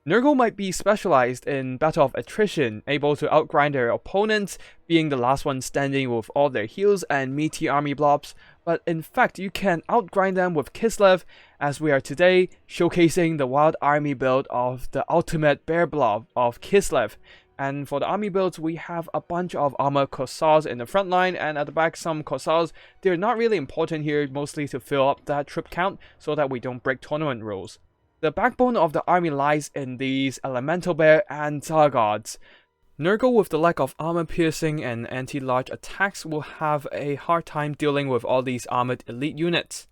Nurgle might be specialized in battle of attrition, able to outgrind their opponents, being the last one standing with all their heals and meaty army blobs, but in fact you can outgrind them with Kislev, as we are today showcasing the wild army build of the ultimate bear blob of Kislev. And for the army builds, we have a bunch of armored Corsairs in the front line, and at the back some Corsairs. They're not really important here, mostly to fill up that troop count so that we don't break tournament rules. The backbone of the army lies in these Elemental Bear and Zargods. Nurgle, with the lack of armor piercing and anti-large attacks, will have a hard time dealing with all these armored elite units.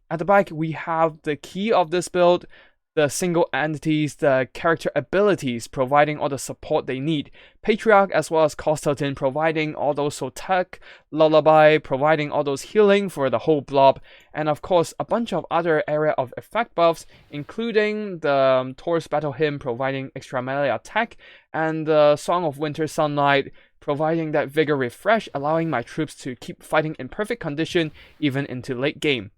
At the back, we have the key of this build, the single entities, the character abilities providing all the support they need. Patriarch as well as Constantine providing all those Sotek, Lullaby providing all those healing for the whole blob, and of course a bunch of other area of effect buffs, including the Taurus Battle Hymn providing extra melee attack, and the Song of Winter Sunlight providing that vigor refresh, allowing my troops to keep fighting in perfect condition even into late game.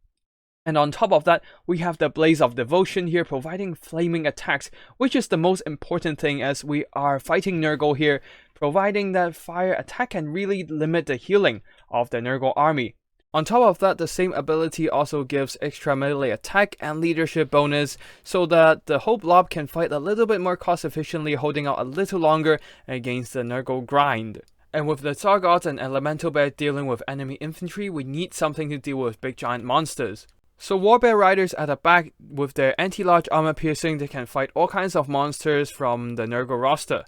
And on top of that, we have the Blaze of Devotion here providing flaming attacks, which is the most important thing as we are fighting Nurgle here, providing that fire attack can really limit the healing of the Nurgle army. On top of that, the same ability also gives extra melee attack and leadership bonus, so that the whole blob can fight a little bit more cost efficiently, holding out a little longer against the Nurgle grind. And with the Zargods and Elemental Bear dealing with enemy infantry, we need something to deal with big giant monsters. So Warbear Riders at the back, with their anti-large armor piercing, they can fight all kinds of monsters from the Nurgle roster.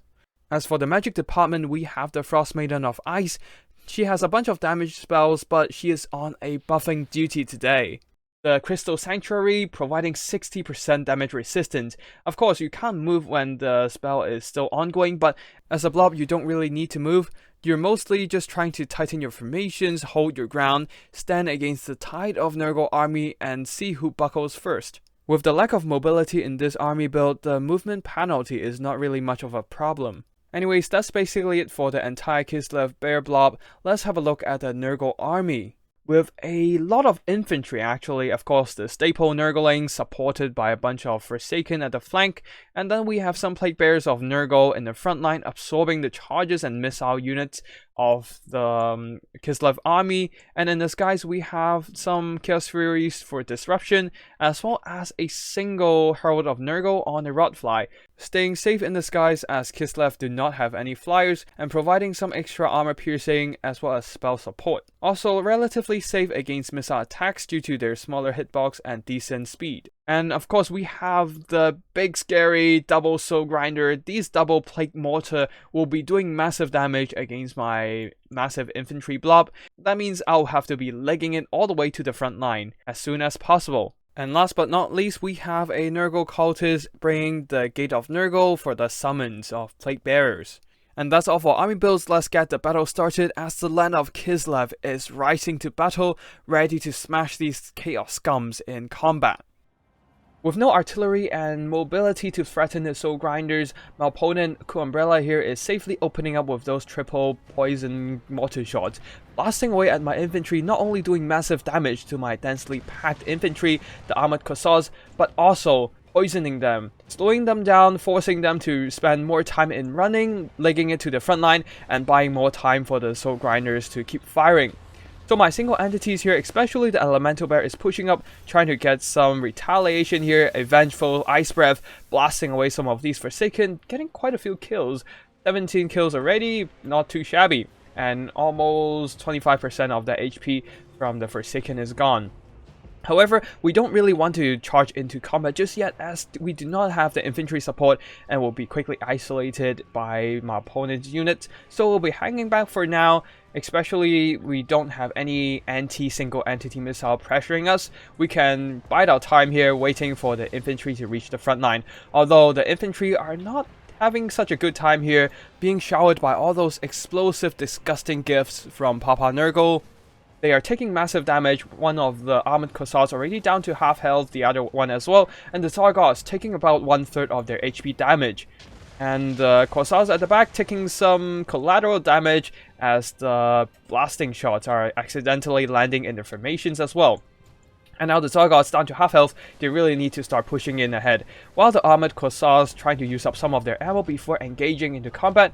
As for the magic department, we have the Frost Maiden of Ice. She has a bunch of damage spells, but she is on a buffing duty today. The Crystal Sanctuary providing 60% damage resistance. Of course, you can't move when the spell is still ongoing, but as a blob you don't really need to move. You're mostly just trying to tighten your formations, hold your ground, stand against the tide of Nurgle army, and see who buckles first. With the lack of mobility in this army build, the movement penalty is not really much of a problem. Anyways, that's basically it for the entire Kislev Bear blob. Let's have a look at the Nurgle army. With a lot of infantry actually, of course the staple Nurgling supported by a bunch of Forsaken at the flank, and then we have some Plague Bears of Nurgle in the front line absorbing the charges and missile units of the Kislev army, and in the skies we have some Chaos Furies for disruption, as well as a single Herald of Nurgle on a Rodfly, staying safe in the skies as Kislev do not have any flyers, and providing some extra armor piercing as well as spell support. Also relatively safe against missile attacks due to their smaller hitbox and decent speed. And of course we have the big scary double soul grinder. These double plague mortar will be doing massive damage against my massive infantry blob. That means I'll have to be legging it all the way to the front line as soon as possible. And last but not least, we have a Nurgle cultist bringing the Gate of Nurgle for the summons of Plague Bearers. And that's all for army builds. Let's get the battle started as the land of Kislev is rising to battle, ready to smash these chaos scums in combat. With no artillery and mobility to threaten the soul grinders, my opponent Cool Umbrella here is safely opening up with those triple poison mortar shots, blasting away at my infantry, not only doing massive damage to my densely packed infantry, the armored Corsairs, but also poisoning them, slowing them down, forcing them to spend more time in running, legging it to the front line, and buying more time for the soul grinders to keep firing. So my single entities here, especially the Elemental Bear, is pushing up, trying to get some retaliation here, a vengeful Ice Breath, blasting away some of these Forsaken, getting quite a few kills. 17 kills already, not too shabby. And almost 25% of the HP from the Forsaken is gone. However, we don't really want to charge into combat just yet, as we do not have the infantry support and will be quickly isolated by my opponent's units, so we'll be hanging back for now. Especially we don't have any anti-single entity missile pressuring us. We can bide our time here waiting for the infantry to reach the front line, although the infantry are not having such a good time here, being showered by all those explosive disgusting gifts from Papa Nurgle. They are taking massive damage. One of the armored Corsairs already down to half health, the other one as well, and the Zargods taking about 1/3 of their HP damage. And the Corsairs at the back taking some collateral damage as the blasting shots are accidentally landing in their formations as well. And now the Zargoths down to half health, they really need to start pushing in ahead. While the armored Corsairs trying to use up some of their ammo before engaging into combat,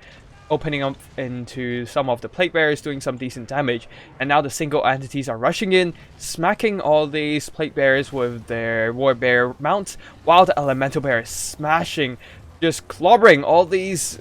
opening up into some of the Plague Bearers, doing some decent damage. And now the single entities are rushing in, smacking all these Plague Bearers with their War Bear mounts, while the Elemental Bear is smashing, just clobbering all these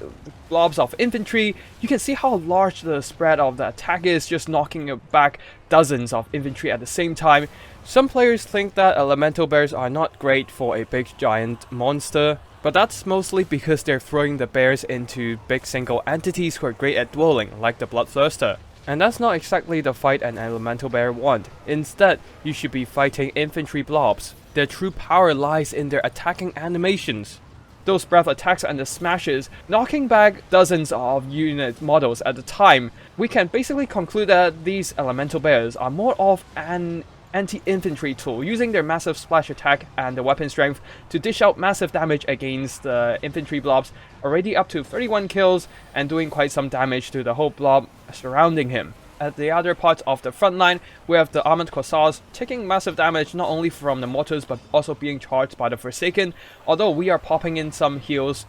blobs of infantry. You can see how large the spread of the attack is, just knocking back dozens of infantry at the same time. Some players think that Elemental Bears are not great for a big giant monster, but that's mostly because they're throwing the bears into big single entities who are great at dwelling, like the Bloodthirster. And that's not exactly the fight an Elemental Bear want. Instead, you should be fighting infantry blobs. Their true power lies in their attacking animations. Those breath attacks and the smashes, knocking back dozens of unit models at a time. We can basically conclude that these Elemental Bears are more of an anti-infantry tool, using their massive splash attack and the weapon strength to dish out massive damage against the infantry blobs, already up to 31 kills and doing quite some damage to the whole blob surrounding him. At the other parts of the front line, we have the armored Corsairs taking massive damage not only from the mortars but also being charged by the Forsaken, although we are popping in some heals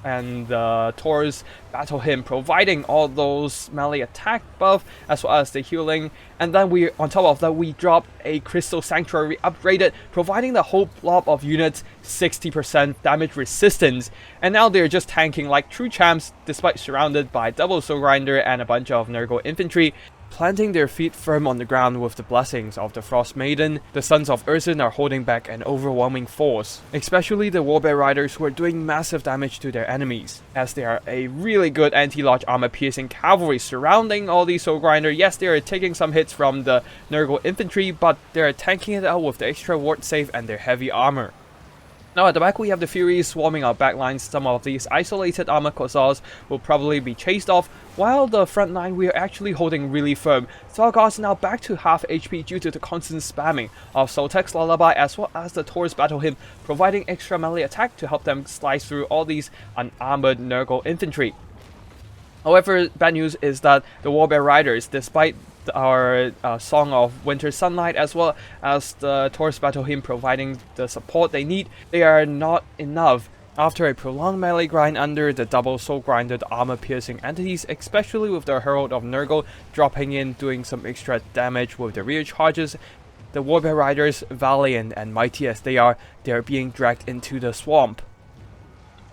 and the Taurus battle him, providing all those melee attack buff as well as the healing. And then we, on top of that, we drop a Crystal Sanctuary upgraded, providing the whole blob of units 60% damage resistance. And now they're just tanking like true champs, despite surrounded by double Soul Grinder and a bunch of Nurgle infantry. Planting their feet firm on the ground with the blessings of the Frost Maiden, the Sons of Urzen are holding back an overwhelming force, especially the Warbear Riders, who are doing massive damage to their enemies, as they are a really good anti-large armor piercing cavalry surrounding all these Soul Grinder. Yes, they are taking some hits from the Nurgle infantry, but they are tanking it out with the extra ward save and their heavy armor. Now at the back we have the Furies swarming our backlines. Some of these isolated armored Corsairs will probably be chased off, while the front line we are actually holding really firm. Zargoths now back to half HP due to the constant spamming of Soltek's Lullaby as well as the Taurus battle him, providing extra melee attack to help them slice through all these unarmored Nurgle infantry. However, bad news is that the Warbear Riders, despite our Song of Winter Sunlight as well as the Taurus battle him providing the support they need, they are not enough. After a prolonged melee grind under the double soul grinded armor piercing entities, especially with the Herald of Nurgle dropping in doing some extra damage with the rear charges, the Warbear Riders, valiant and mighty as they are being dragged into the swamp.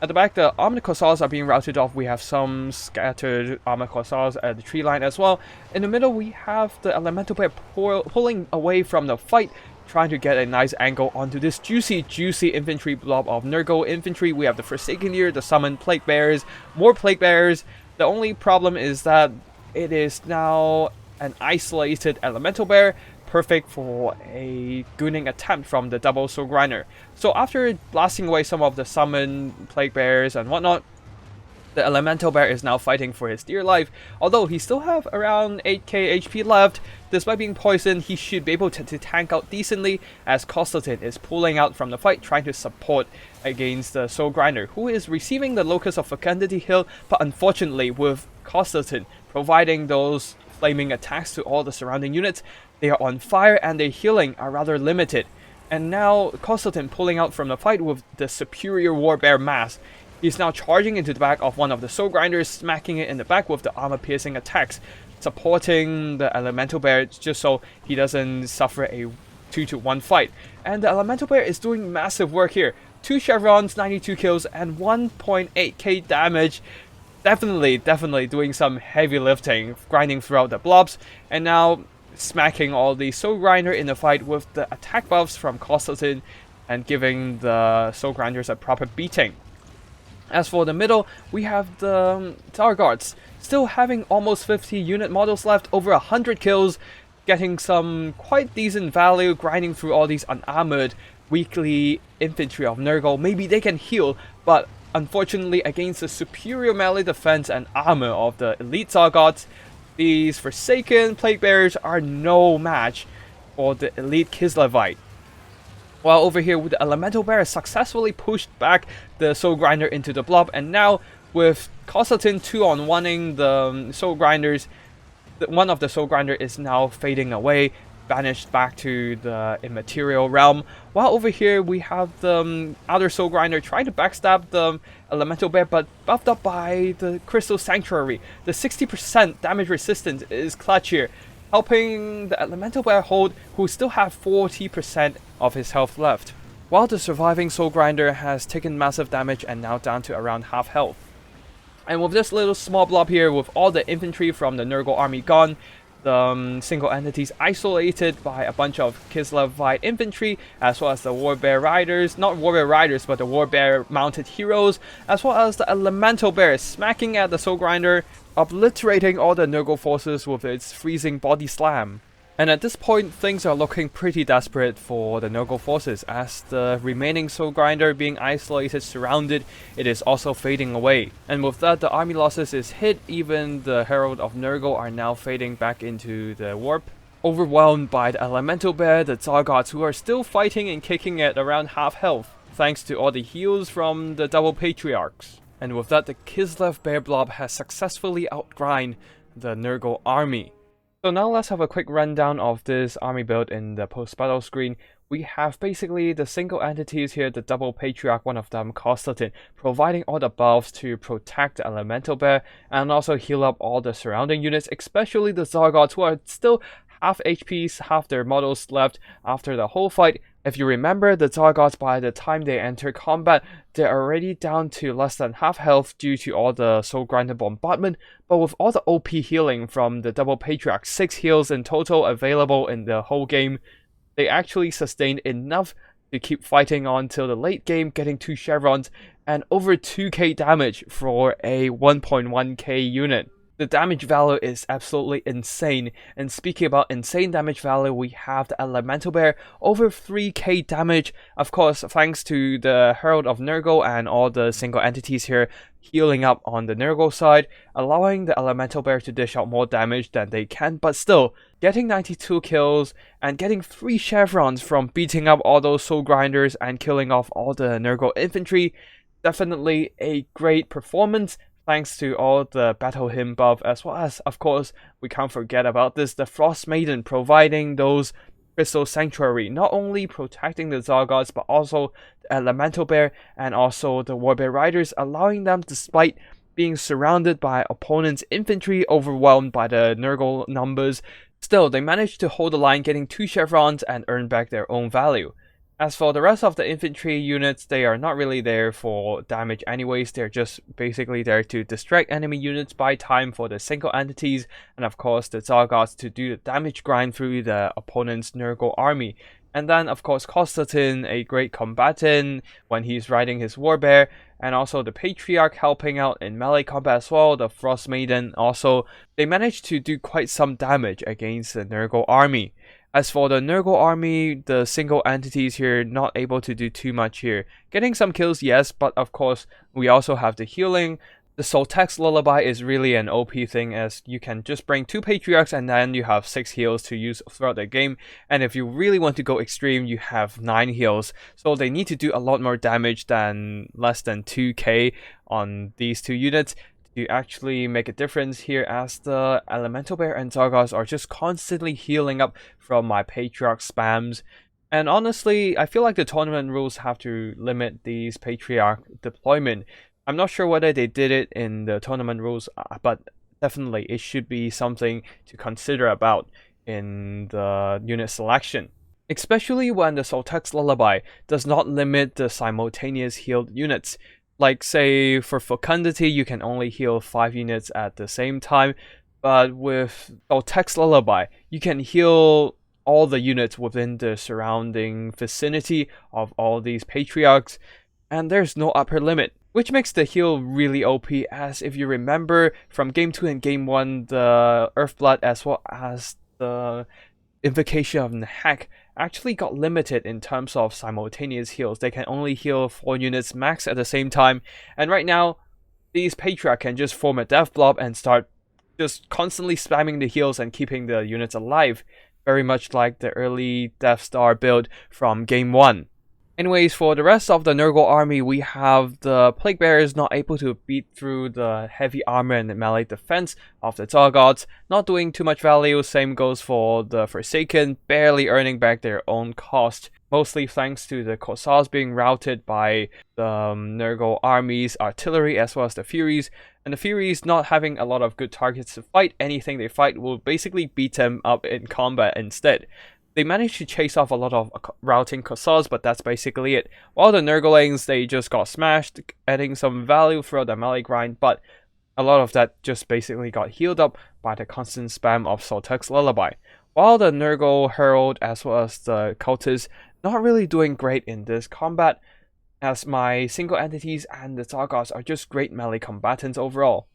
At the back, the armored Corsairs are being routed off. We have some scattered armored Corsairs at the tree line as well. In the middle, we have the Elemental Bear pulling away from the fight, trying to get a nice angle onto this juicy infantry blob of Nurgle infantry. We have the Forsaken here, the summoned Plague Bears, more Plague Bears. The only problem is that it is now an isolated Elemental Bear, perfect for a gooning attempt from the double Soul Grinder. So after blasting away some of the summoned Plague Bears and whatnot, the Elemental Bear is now fighting for his dear life. Although he still have around 8k HP left, despite being poisoned, he should be able to tank out decently, as Constantine is pulling out from the fight, trying to support against the Soul Grinder, who is receiving the Locus of Fecundity heal, but unfortunately with Constantine providing those flaming attacks to all the surrounding units, they are on fire and their healing are rather limited. And now Constantine pulling out from the fight with the superior Warbear mass. He's now charging into the back of one of the Soul Grinders, smacking it in the back with the armor piercing attacks, supporting the Elemental Bear just so he doesn't suffer a 2-to-1 fight. And the Elemental Bear is doing massive work here. 2 chevrons, 92 kills, and 1.8k damage. Definitely doing some heavy lifting, grinding throughout the blobs, and now smacking all the Soul Grinder in the fight with the attack buffs from Constantine and giving the Soul Grinders a proper beating. As for the middle, we have the Zargoths, still having almost 50 unit models left, over 100 kills, getting some quite decent value, grinding through all these unarmored weakly infantry of Nurgle. Maybe they can heal, but unfortunately against the superior melee defense and armor of the elite Zargoths, these Forsaken Plague Bearers are no match for the elite Kislevite. While over here, the Elemental Bear successfully pushed back the Soul Grinder into the blob, and now with Constantine 2-on-1ing the Soul Grinders, one of the Soul Grinder is now fading away. banished back to the immaterial realm, while over here we have the Outer Soul Grinder trying to backstab the Elemental Bear, but buffed up by the Crystal Sanctuary. The 60% damage resistance is clutch here, helping the Elemental Bear hold, who still have 40% of his health left, while the surviving Soul Grinder has taken massive damage and now down to around half health. And with this little small blob here, with all the infantry from the Nurgle army gone, the single entities isolated by a bunch of Kislevite infantry, as well as the Warbear Riders, not Warbear Riders, but the Warbear mounted heroes, as well as the Elemental Bear smacking at the Soul Grinder, obliterating all the Nurgle forces with its freezing body slam. And at this point, things are looking pretty desperate for the Nurgle forces, as the remaining Soul Grinder being isolated, surrounded, it is also fading away. And with that, the army losses is hit, even the Herald of Nurgle are now fading back into the warp. Overwhelmed by the Elemental Bear, the Zargots, who are still fighting and kicking at around half health, thanks to all the heals from the double Patriarchs. And with that, the Kislev Bear Blob has successfully outgrind the Nurgle army. So now let's have a quick rundown of this army build in the post-battle screen. We have basically the single entities here, the double Patriarch, one of them Constantine, providing all the buffs to protect the Elemental Bear and also heal up all the surrounding units, especially the Zargots, who are still half HPs, half their models left after the whole fight. If you remember, the Zargots, by the time they enter combat, they're already down to less than half health due to all the Soul Grinder bombardment, but with all the OP healing from the double Patriarch, 6 heals in total available in the whole game, they actually sustained enough to keep fighting on till the late game, getting 2 chevrons and over 2k damage for a 1.1k unit. The damage value is absolutely insane, and speaking about insane damage value, we have the Elemental Bear over 3k damage, of course thanks to the Herald of Nurgle and all the single entities here healing up on the Nurgle side, allowing the Elemental Bear to dish out more damage than they can, but still, getting 92 kills and getting 3 chevrons from beating up all those Soul Grinders and killing off all the Nurgle infantry, definitely a great performance. Thanks to all the Battle Hymn buff, as well as, of course, we can't forget about this, the Frost Maiden providing those Crystal Sanctuary, not only protecting the Zargots, but also the Elemental Bear and also the Warbear Riders, allowing them, despite being surrounded by opponents' infantry, overwhelmed by the Nurgle numbers, still, they managed to hold the line, getting 2 chevrons and earn back their own value. As for the rest of the infantry units, they are not really there for damage anyways, they're just basically there to distract enemy units, buy time for the single entities, and of course the Zargots to do the damage grind through the opponent's Nurgle army. And then of course Constantine, a great combatant when he's riding his Warbear, and also the Patriarch helping out in melee combat as well, the Frost Maiden also. They managed to do quite some damage against the Nurgle army. As for the Nurgle army, the single entities here not able to do too much here. Getting some kills, yes, but of course we also have the healing. The Soltex Lullaby is really an OP thing, as you can just bring 2 Patriarchs and then you have 6 heals to use throughout the game. And if you really want to go extreme, you have 9 heals. So they need to do a lot more damage than less than 2k on these 2 units to actually make a difference here, as the Elemental Bear and Zargots are just constantly healing up from my Patriarch spams. And honestly, I feel like the tournament rules have to limit these Patriarch deployment. I'm not sure whether they did it in the tournament rules, but definitely it should be something to consider about in the unit selection. Especially when the Soltex Lullaby does not limit the simultaneous healed units. Like say for Fecundity, you can only heal 5 units at the same time, but with Soltex Lullaby, you can heal all the units within the surrounding vicinity of all these Patriarchs, and there's no upper limit, which makes the heal really OP, as if you remember from Game 2 and Game 1, the Earthblood as well as the Invocation of Nahak actually got limited in terms of simultaneous heals. They can only heal 4 units max at the same time, and right now these Patriarch can just form a death blob and start just constantly spamming the heals and keeping the units alive, very much like the early Death Star build from Game 1. Anyways, for the rest of the Nurgle army, we have the Plague Bearers not able to beat through the heavy armor and the melee defense of the Targots, not doing too much value. Same goes for the Forsaken, barely earning back their own cost, mostly thanks to the Corsairs being routed by the Nurgle army's artillery as well as the Furies, and the Furies not having a lot of good targets to fight. Anything they fight will basically beat them up in combat instead. They managed to chase off a lot of routing Corsairs, but that's basically it. While the Nurglings, they just got smashed, adding some value throughout the melee grind, but a lot of that just basically got healed up by the constant spam of Soltek's Lullaby. While the Nurgle Herald as well as the Cultists not really doing great in this combat, as my single entities and the Targots are just great melee combatants overall.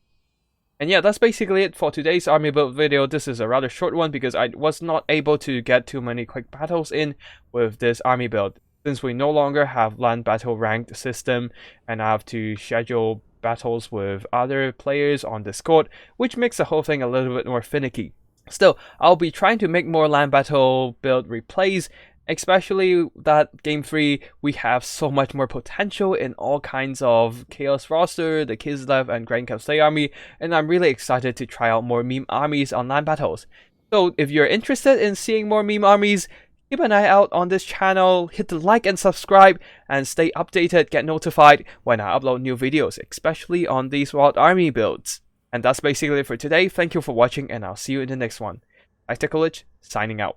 And yeah, that's basically it for today's army build video. This is a rather short one because I was not able to get too many quick battles in with this army build. Since we no longer have land battle ranked system and I have to schedule battles with other players on Discord, which makes the whole thing a little bit more finicky. Still, I'll be trying to make more land battle build replays, especially that Game 3, we have so much more potential in all kinds of Chaos roster, the Kislev and Grand Capsule army, and I'm really excited to try out more meme armies on land battles. So if you're interested in seeing more meme armies, keep an eye out on this channel, hit the like and subscribe, and stay updated, get notified when I upload new videos, especially on these wild army builds. And that's basically it for today. Thank you for watching, and I'll see you in the next one. Icecolic, signing out.